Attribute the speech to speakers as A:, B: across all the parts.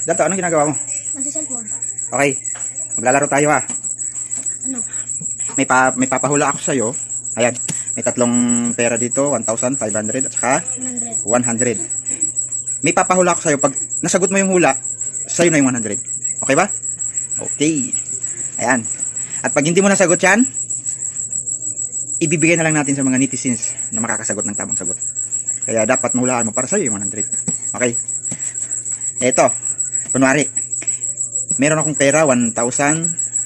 A: Dato, anong ginagawa mo?
B: Nagsiselfon.
A: Okay. Maglalaro tayo ha.
B: Ano?
A: May papahula ako sa'yo. Ayan. May tatlong pera dito. 1,500 at saka
B: 100.
A: 100. May papahula ako sa'yo. Pag nasagot mo yung hula, sa'yo na yung 100. Okay ba? Okay. Ayan. At pag hindi mo nasagot yan, ibibigay na lang natin sa mga netizens na makakasagot ng tamang sagot. Kaya dapat mahulaan mo para sa'yo yung 100. Okay? Eto. Kunwari, meron akong pera, 1,500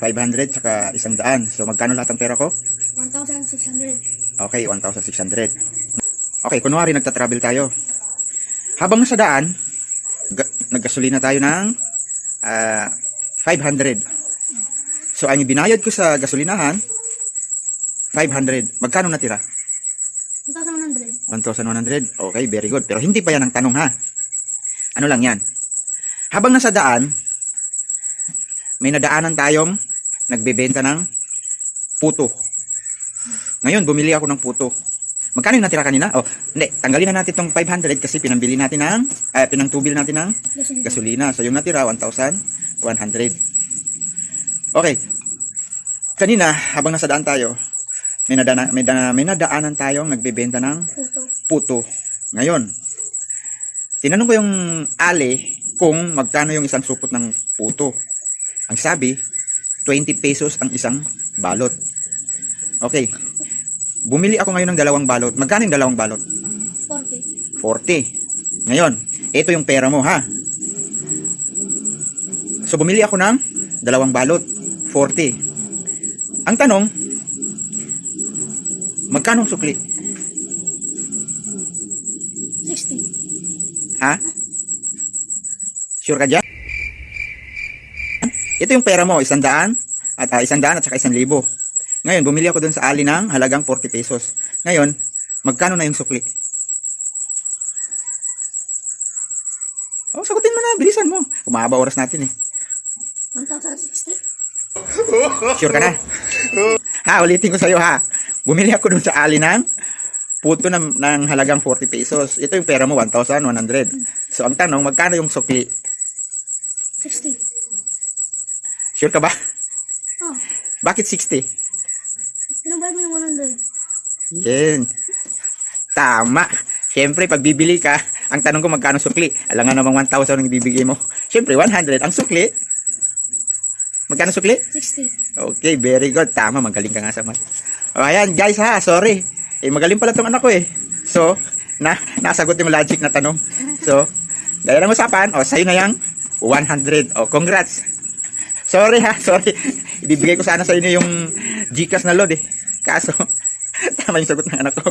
A: saka 100. So, magkano lahat ang pera ko?
B: 1,600.
A: Okay, 1,600. Okay, kunwari nagta-travel tayo. Habang nasa daan, naggasolina tayo ng 500. So, ang binayad ko sa gasolinahan, 500. Magkano natira?
B: 1,100.
A: 1,100. Okay, very good. Pero hindi pa yan ang tanong ha. Ano lang yan? Habang nasa daan, may nadaanan tayong nagbebenta ng puto. Ngayon, bumili ako ng puto. Magkano yung natira kanina? Oh, hindi. Tanggalin na natin itong 500 kasi pinambili natin ng, pinangtubil natin ng gasolina. So, yung natira, 1,100. Okay. Kanina, habang nasa daan tayo, may nadaanan tayong nagbebenta ng puto. Ngayon, tinanong ko yung ali kung magkano yung isang supot ng puto. Ang sabi, 20 pesos ang isang balot. Okay. Bumili ako ngayon ng dalawang balot. Magkano yung dalawang balot?
B: 40.
A: 40. Ngayon, ito yung pera mo ha. So, bumili ako ng dalawang balot. 40. Ang tanong, magkano ang sukli?
B: 60.
A: Ha? Sure ka dyan? Ito yung pera mo, 100 at 100 at saka 1,000. Ngayon, bumili ako dun sa ali ng halagang 40 pesos. Ngayon, magkano na yung sukli? Oh, sagutin mo na, bilisan mo. Umahaba oras natin eh.
B: 1,060.
A: Sure ka na? Ha, ulitin ko sa'yo ha. Bumili ako dun sa ali ng puto ng halagang 40 pesos. Ito yung pera mo, 1,100. So, ang tanong, magkano yung sukli?
B: 60.
A: Sure ka ba?
B: Oh.
A: Bakit 60?
B: Pinambayad mo yung 100.
A: Yan. Tama. Siyempre, pag bibili ka, ang tanong ko magkano sukli? Alam nga namang 1,000 ang ibibigay mo. Siyempre, 100. Ang sukli? Magkano sukli?
B: 60.
A: Okay, very good. Tama, magaling ka nga sa math. O, ayan, guys ha, sorry. Magaling pala tong anak ko eh. So, nasagot yung logic na tanong. So, gaya ng usapan, sa'yo na yung 100. Congrats. Sorry ha, sorry. Ibibigay ko sana sa inyo yung GCash na load eh. Kaso, tama yung sagot ng anak ko.